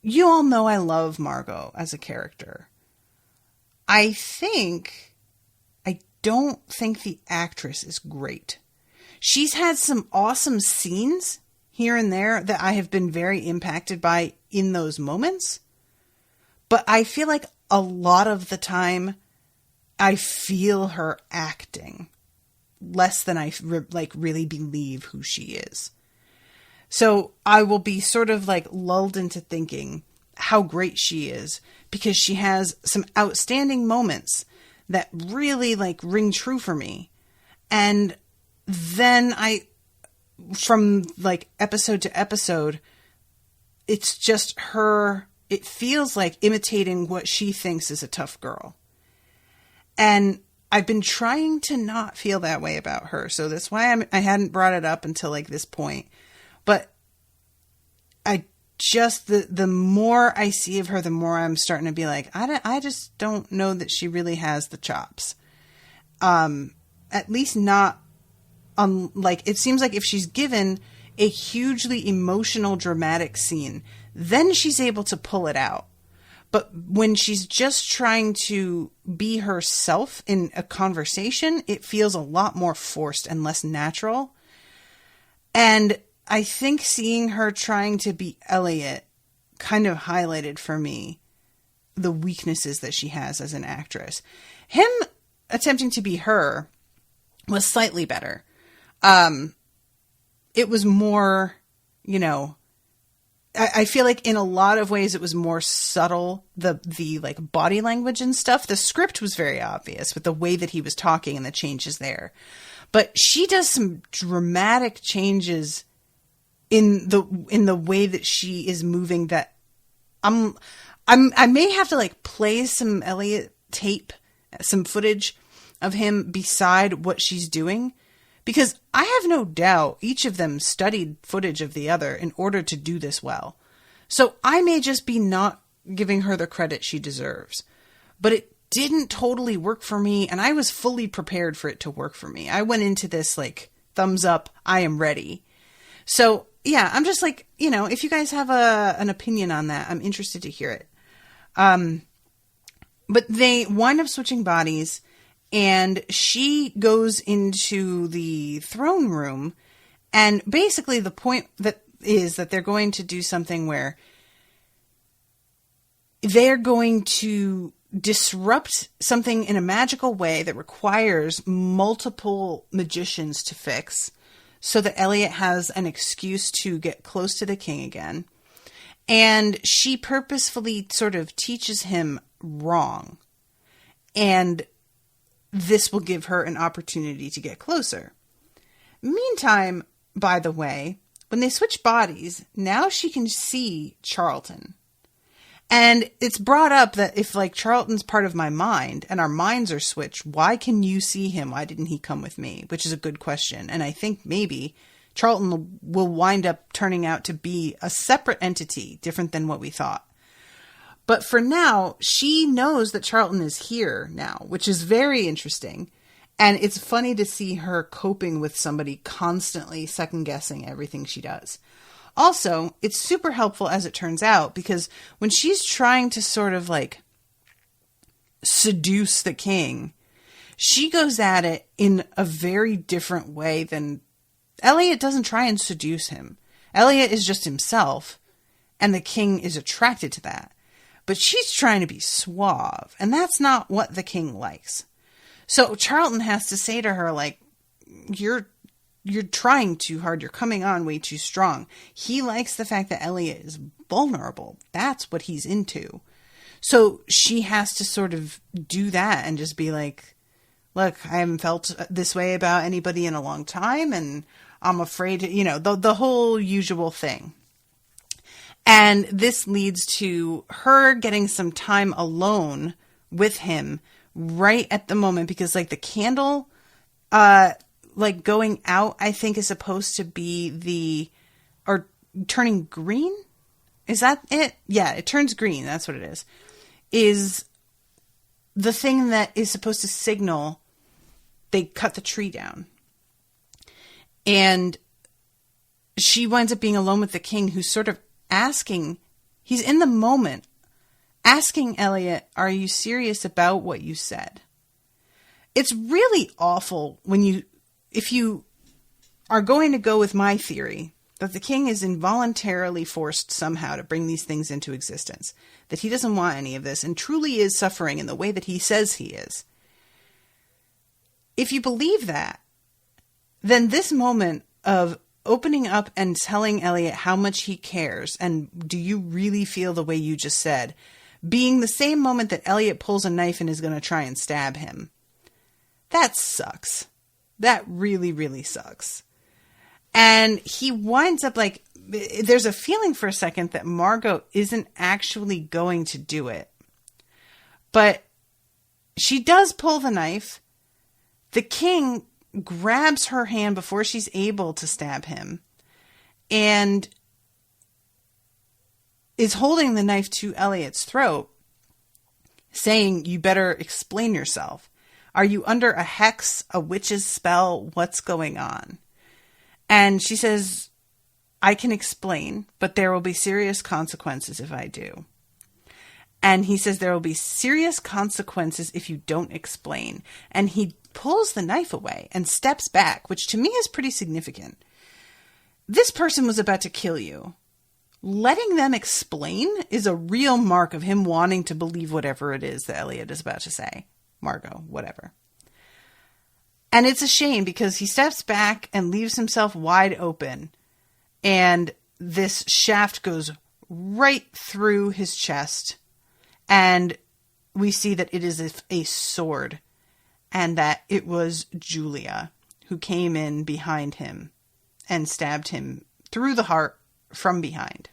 [SPEAKER 2] You all know I love Margot as a character. I don't think the actress is great. She's had some awesome scenes here and there that I have been very impacted by in those moments. But I feel like a lot of the time I feel her acting less than I really believe who she is. So I will be sort of like lulled into thinking how great she is because she has some outstanding moments that really like ring true for me. And then from like episode to episode, it's just her, it feels like imitating what she thinks is a tough girl. And I've been trying to not feel that way about her. So that's why I hadn't brought it up until like this point. But I just, the more I see of her, the more I'm starting to be like, I just don't know that she really has the chops. At least not on, like, it seems like if she's given a hugely emotional, dramatic scene, then she's able to pull it out. But when she's just trying to be herself in a conversation, it feels a lot more forced and less natural. And I think seeing her trying to be Elliot kind of highlighted for me the weaknesses that she has as an actress. Him attempting to be her was slightly better. It was more, I feel like in a lot of ways it was more subtle, the like body language and stuff. The script was very obvious with the way that he was talking and the changes there. But she does some dramatic changes in the way that she is moving that I may have to like play some Elliot tape, some footage of him beside what she's doing, because I have no doubt each of them studied footage of the other in order to do this well. So I may just be not giving her the credit she deserves, but it didn't totally work for me. And I was fully prepared for it to work for me. I went into this like thumbs up. I am ready. So yeah, I'm just like, if you guys have an opinion on that, I'm interested to hear it. But they wind up switching bodies, and she goes into the throne room, and basically the point that is that they're going to do something where they're going to disrupt something in a magical way that requires multiple magicians to fix, so that Elliot has an excuse to get close to the king again. And she purposefully sort of teaches him wrong. And this will give her an opportunity to get closer. Meantime, by the way, when they switch bodies, now she can see Charlton. And it's brought up that if like Charlton's part of my mind and our minds are switched, why can you see him? Why didn't he come with me? Which is a good question. And I think maybe Charlton will wind up turning out to be a separate entity, different than what we thought. But for now, she knows that Charlton is here now, which is very interesting. And it's funny to see her coping with somebody constantly second-guessing everything she does. Also, it's super helpful, as it turns out, because when she's trying to sort of like seduce the king, she goes at it in a very different way than Elliot. Doesn't try and seduce him. Elliot is just himself, and the king is attracted to that. But she's trying to be suave, and that's not what the king likes. So Charlton has to say to her, like, you're trying too hard. You're coming on way too strong. He likes the fact that Elliot is vulnerable. That's what he's into. So she has to sort of do that and just be like, look, I haven't felt this way about anybody in a long time, and I'm afraid, the whole usual thing. And this leads to her getting some time alone with him right at the moment, because like the candle, like going out, I think is supposed to be or turning green. Is that it? Yeah, it turns green. That's what it is the thing that is supposed to signal they cut the tree down. And she winds up being alone with the king, who's sort of he's in the moment, asking Elliot, are you serious about what you said? It's really awful if you are going to go with my theory that the king is involuntarily forced somehow to bring these things into existence, that he doesn't want any of this and truly is suffering in the way that he says he is. If you believe that, then this moment of opening up and telling Elliot how much he cares, and do you really feel the way you just said, being the same moment that Elliot pulls a knife and is going to try and stab him, that sucks. That really, really sucks. And he winds up like, there's a feeling for a second that Margot isn't actually going to do it. But she does pull the knife. The king grabs her hand before she's able to stab him and is holding the knife to Elliot's throat, saying, you better explain yourself. Are you under a hex, a witch's spell? What's going on? And she says, I can explain, but there will be serious consequences if I do. And he says there will be serious consequences if you don't explain. And he pulls the knife away and steps back, which to me is pretty significant. This person was about to kill you. Letting them explain is a real mark of him wanting to believe whatever it is that Elliot is about to say. Margot, whatever. And it's a shame because he steps back and leaves himself wide open. And this shaft goes right through his chest. And we see that it is a sword. And that it was Julia who came in behind him and stabbed him through the heart from behind.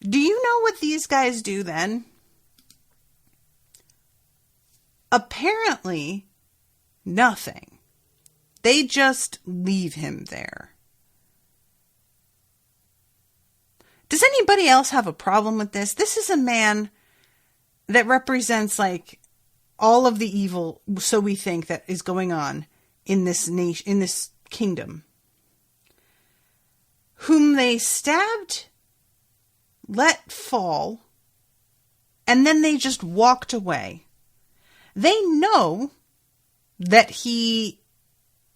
[SPEAKER 2] Do you know what these guys do then? Apparently, nothing. They just leave him there. Does anybody else have a problem with this? This is a man that represents like all of the evil, so we think, that is going on in this nation, in this kingdom, whom they stabbed, let fall, and then they just walked away. They know that he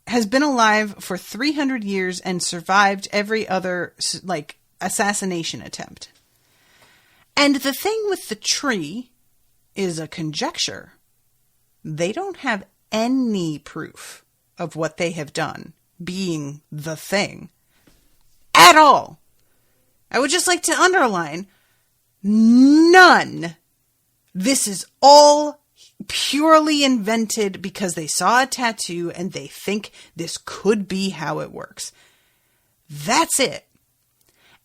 [SPEAKER 2] has been alive for 300 years and survived every other, like, assassination attempt. And the thing with the tree is a conjecture. They don't have any proof of what they have done being the thing at all. I would just like to underline, none. This is all purely invented because they saw a tattoo and they think this could be how it works. That's it.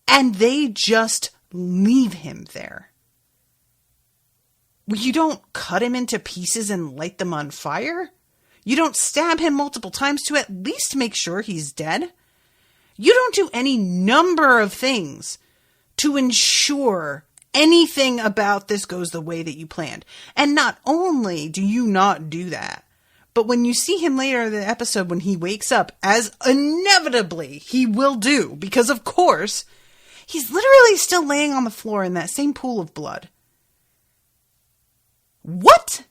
[SPEAKER 2] And they just leave him there. You don't cut him into pieces and light them on fire. You don't stab him multiple times to at least make sure he's dead. You don't do any number of things to ensure anything about this goes the way that you planned. And not only do you not do that, But when you see him later in the episode, when he wakes up, as inevitably he will do, because of course, he's literally still laying on the floor in that same pool of blood. What?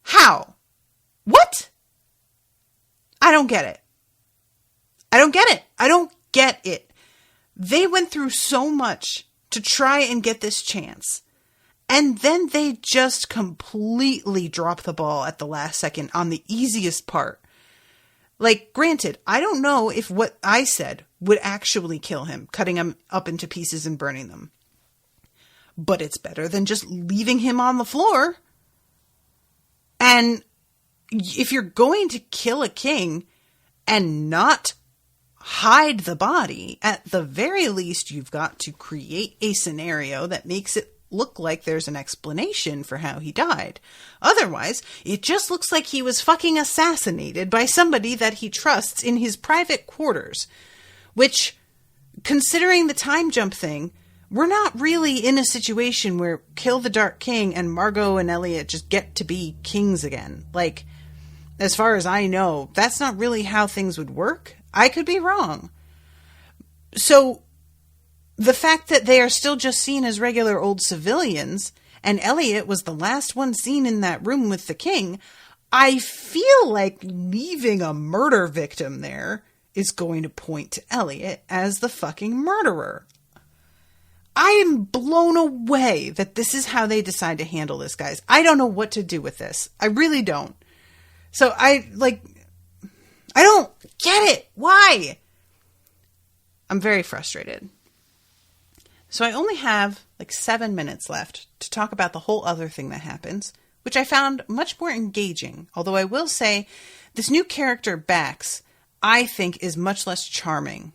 [SPEAKER 2] How? What? I don't get it. I don't get it. I don't get it. They went through so much to try and get this chance. And then they just completely drop the ball at the last second on the easiest part. Like, granted, I don't know if what I said would actually kill him, cutting him up into pieces and burning them. But it's better than just leaving him on the floor. And if you're going to kill a king and not hide the body, at the very least, you've got to create a scenario that makes it look like there's an explanation for how he died. Otherwise, it just looks like he was fucking assassinated by somebody that he trusts in his private quarters. Which, considering the time jump thing, we're not really in a situation where Kill the Dark King and Margot and Elliot just get to be kings again. Like, as far as I know, that's not really how things would work. I could be wrong. So, the fact that they are still just seen as regular old civilians, and Elliot was the last one seen in that room with the king, I feel like leaving a murder victim there is going to point to Elliot as the fucking murderer. I am blown away that this is how they decide to handle this, guys. I don't know what to do with this. I really don't. So I don't get it. Why? I'm very frustrated. So I only have 7 minutes left to talk about the whole other thing that happens, which I found much more engaging. Although I will say this new character, Bax, I think is much less charming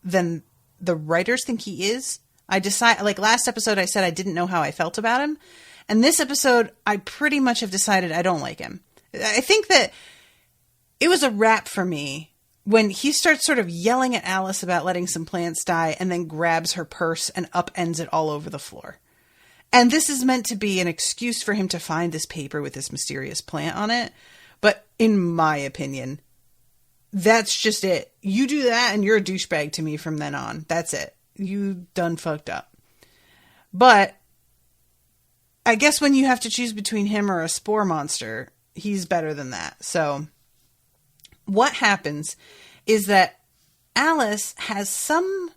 [SPEAKER 2] than the writers think he is. Last episode I said I didn't know how I felt about him. And this episode, I pretty much have decided I don't like him. I think that it was a wrap for me when he starts sort of yelling at Alice about letting some plants die and then grabs her purse and upends it all over the floor. And this is meant to be an excuse for him to find this paper with this mysterious plant on it. But in my opinion, that's just it. You do that and you're a douchebag to me from then on. That's it. You done fucked up. But I guess when you have to choose between him or a spore monster, he's better than that. So what happens is that Alice has some,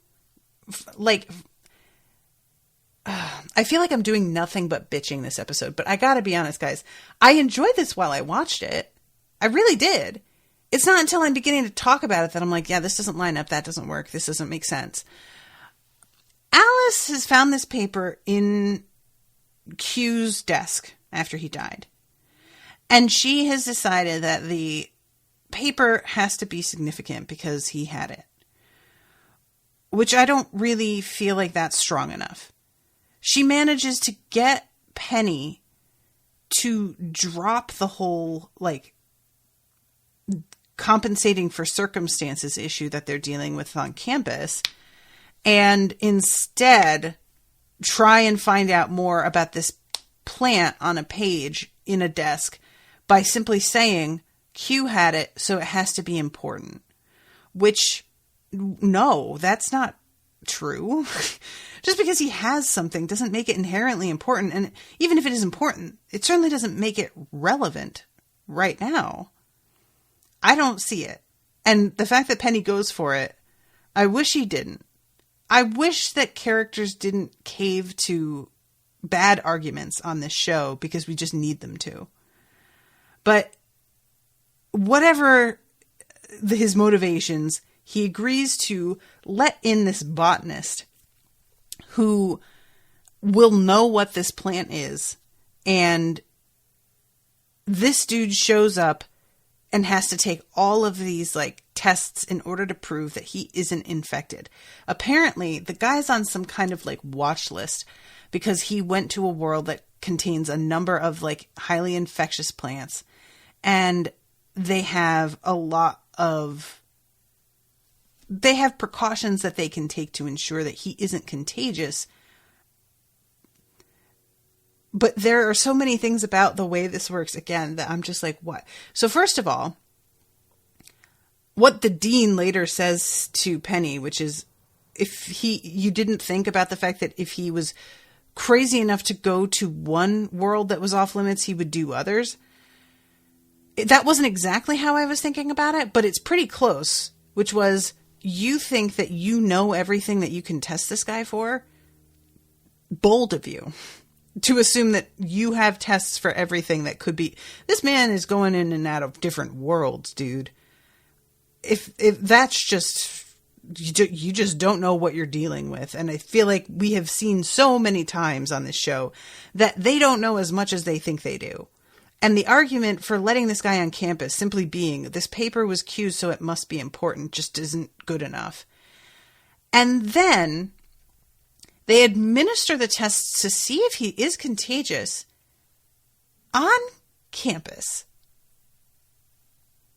[SPEAKER 2] I feel like I'm doing nothing but bitching this episode, but I gotta be honest, guys. I enjoyed this while I watched it. I really did. It's not until I'm beginning to talk about it that I'm like, yeah, this doesn't line up. That doesn't work. This doesn't make sense. Alice has found this paper in Q's desk after he died. And she has decided that the paper has to be significant because he had it. Which I don't really feel like that's strong enough. She manages to get Penny to drop the whole, compensating for circumstances issue that they're dealing with on campus, and instead try and find out more about this plant on a page in a desk by simply saying, Q had it, so it has to be important. Which, no, that's not true. Just because he has something doesn't make it inherently important. And even if it is important, it certainly doesn't make it relevant right now. I don't see it. And the fact that Penny goes for it, I wish he didn't. I wish that characters didn't cave to bad arguments on this show because we just need them to. But whatever his motivations, he agrees to let in this botanist who will know what this plant is. And this dude shows up and has to take all of these tests in order to prove that he isn't infected. Apparently, the guy's on some kind of watch list because he went to a world that contains a number of highly infectious plants. And they have they have precautions that they can take to ensure that he isn't contagious. But there are so many things about the way this works, again, that I'm just like, what? So first of all, what the dean later says to Penny, which is, you didn't think about the fact that if he was crazy enough to go to one world that was off limits, he would do others. That wasn't exactly how I was thinking about it, but it's pretty close, which was, you think that you know everything that you can test this guy for? Bold of you to assume that you have tests for everything that could be. This man is going in and out of different worlds, dude. If that's just, you just don't know what you're dealing with. And I feel like we have seen so many times on this show that they don't know as much as they think they do. And the argument for letting this guy on campus simply being, this paper was cued, so it must be important, just isn't good enough. And then they administer the tests to see if he is contagious on campus.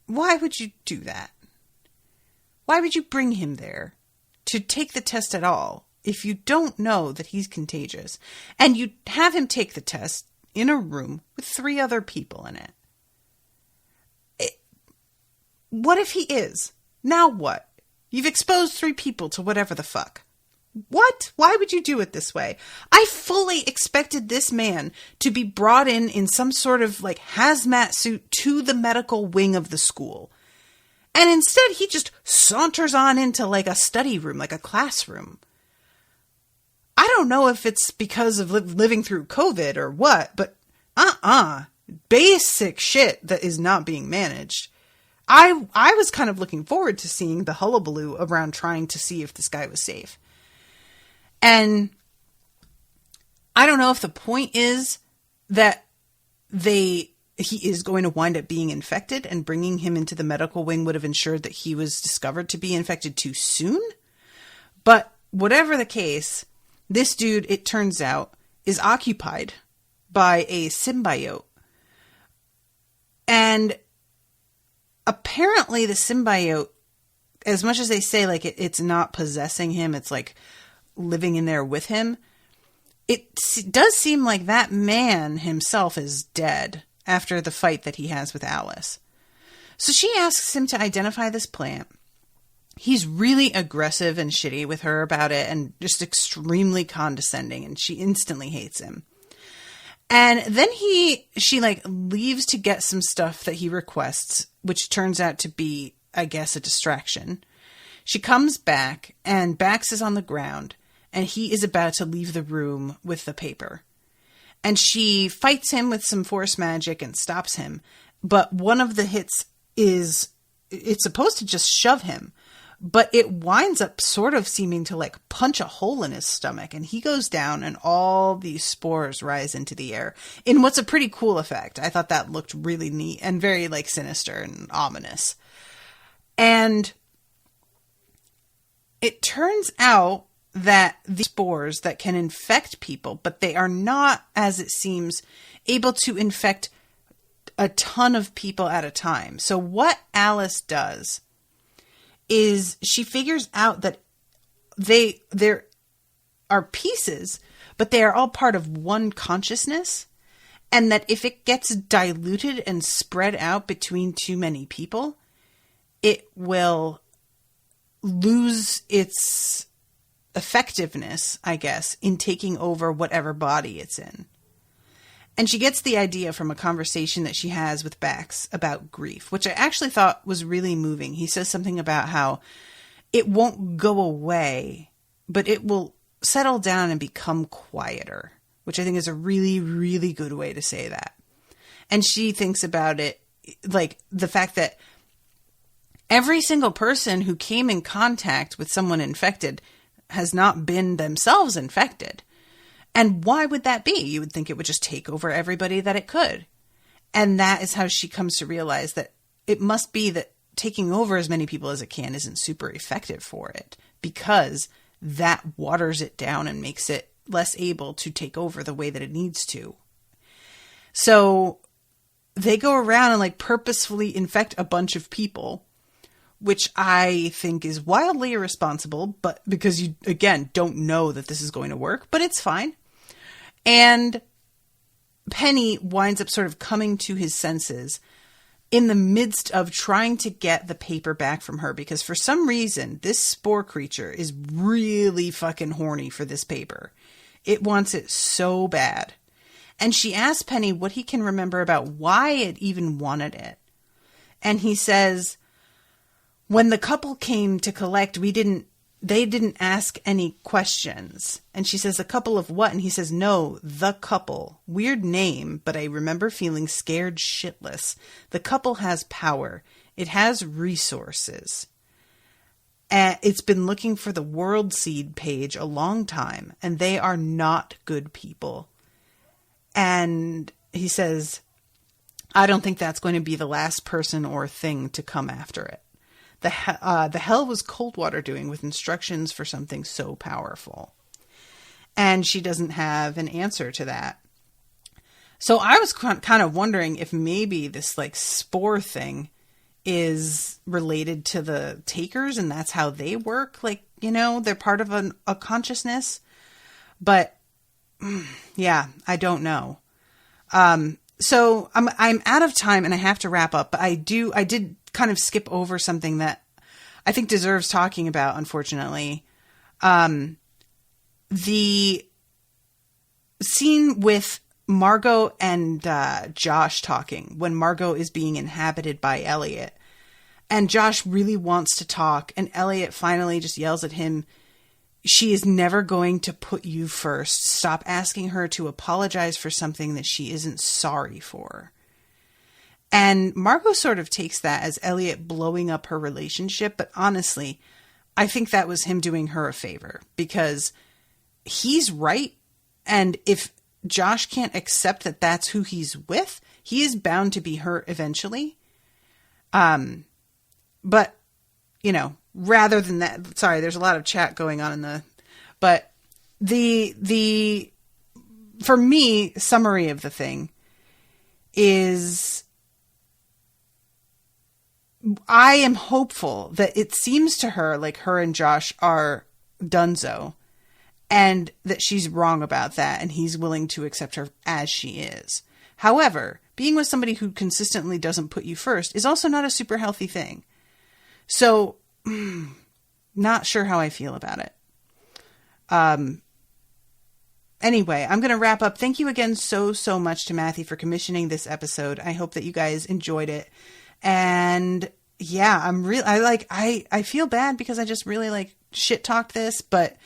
[SPEAKER 2] Why would you do that? Why would you bring him there to take the test at all if you don't know that he's contagious? And you have him take the test in a room with 3 other people in it. What if he is? Now what? You've exposed 3 people to whatever the fuck. What? Why would you do it this way? I fully expected this man to be brought in some sort of like hazmat suit to the medical wing of the school. And instead he just saunters on into like a study room, like a classroom. I don't know if it's because of living through COVID or what, but basic shit that is not being managed. I was kind of looking forward to seeing the hullabaloo around trying to see if this guy was safe. And I don't know if the point is that he is going to wind up being infected, and bringing him into the medical wing would have ensured that he was discovered to be infected too soon. But whatever the case, this dude, it turns out, is occupied by a symbiote. And apparently the symbiote, as much as they say like it's not possessing him, it's like living in there with him, it does seem like that man himself is dead after the fight that he has with Alice. So she asks him to identify this plant. He's really aggressive and shitty with her about it and just extremely condescending, and she instantly hates him. And then she like leaves to get some stuff that he requests, which turns out to be, I guess, a distraction. She comes back and Bax is on the ground and he is about to leave the room with the paper. And she fights him with some force magic and stops him. But one of the hits it's supposed to just shove him, but it winds up sort of seeming to like punch a hole in his stomach, and he goes down and all these spores rise into the air in what's a pretty cool effect. I thought that looked really neat and very like sinister and ominous. And it turns out that the spores that can infect people, but they are not, as it seems, able to infect a ton of people at a time. So what Alice does is she figures out that there are pieces, but they are all part of one consciousness, and that if it gets diluted and spread out between too many people, it will lose its effectiveness, I guess, in taking over whatever body it's in. And she gets the idea from a conversation that she has with Bax about grief, which I actually thought was really moving. He says something about how it won't go away, but it will settle down and become quieter, which I think is a really, really good way to say that. And she thinks about it like the fact that every single person who came in contact with someone infected has not been themselves infected. And why would that be? You would think it would just take over everybody that it could. And that is how she comes to realize that it must be that taking over as many people as it can isn't super effective for it, because that waters it down and makes it less able to take over the way that it needs to. So they go around and like purposefully infect a bunch of people, which I think is wildly irresponsible, but because you, again, don't know that this is going to work, but it's fine. And Penny winds up sort of coming to his senses in the midst of trying to get the paper back from her, because for some reason, this spore creature is really fucking horny for this paper. It wants it so bad. And she asks Penny what he can remember about why it even wanted it. And he says, when the couple came to collect, they didn't ask any questions. And she says, a couple of what? And he says, no, the couple. Weird name, but I remember feeling scared shitless. The couple has power. It has resources. It's been looking for the World Seed page a long time, and they are not good people. And he says, I don't think that's going to be the last person or thing to come after it. The hell was Coldwater doing with instructions for something so powerful? And she doesn't have an answer to that. So I was kind of wondering if maybe this like spore thing is related to the takers and that's how they work. Like, you know, they're part of a consciousness. But yeah, I don't know. So I'm out of time and I have to wrap up, but I did kind of skip over something that I think deserves talking about, unfortunately. The scene with Margot and Josh talking when Margot is being inhabited by Elliot, and Josh really wants to talk, and Elliot finally just yells at him, she is never going to put you first. Stop asking her to apologize for something that she isn't sorry for. And Margot sort of takes that as Elliot blowing up her relationship. But honestly, I think that was him doing her a favor because he's right. And if Josh can't accept that that's who he's with, he is bound to be hurt eventually. But, you know, rather than that, sorry, there's a lot of chat going on but for me, summary of the thing is I am hopeful that it seems to her like her and Josh are donezo and that she's wrong about that and he's willing to accept her as she is. However, being with somebody who consistently doesn't put you first is also not a super healthy thing. So, not sure how I feel about it. Anyway, I'm going to wrap up. Thank you again so much to Mathy for commissioning this episode. I hope that you guys enjoyed it. And yeah, I feel bad because I just really like shit talked this, but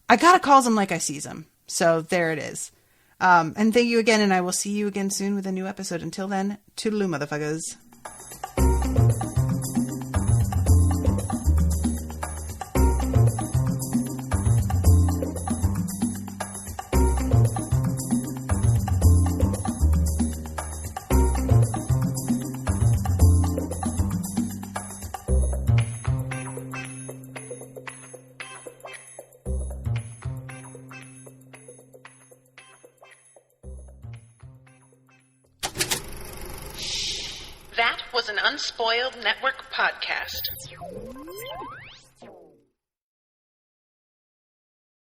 [SPEAKER 2] I gotta call them like I sees them. So there it is. And thank you again. And I will see you again soon with a new episode. Until then, toodaloo, motherfuckers.
[SPEAKER 1] That was an Unspoiled Network podcast.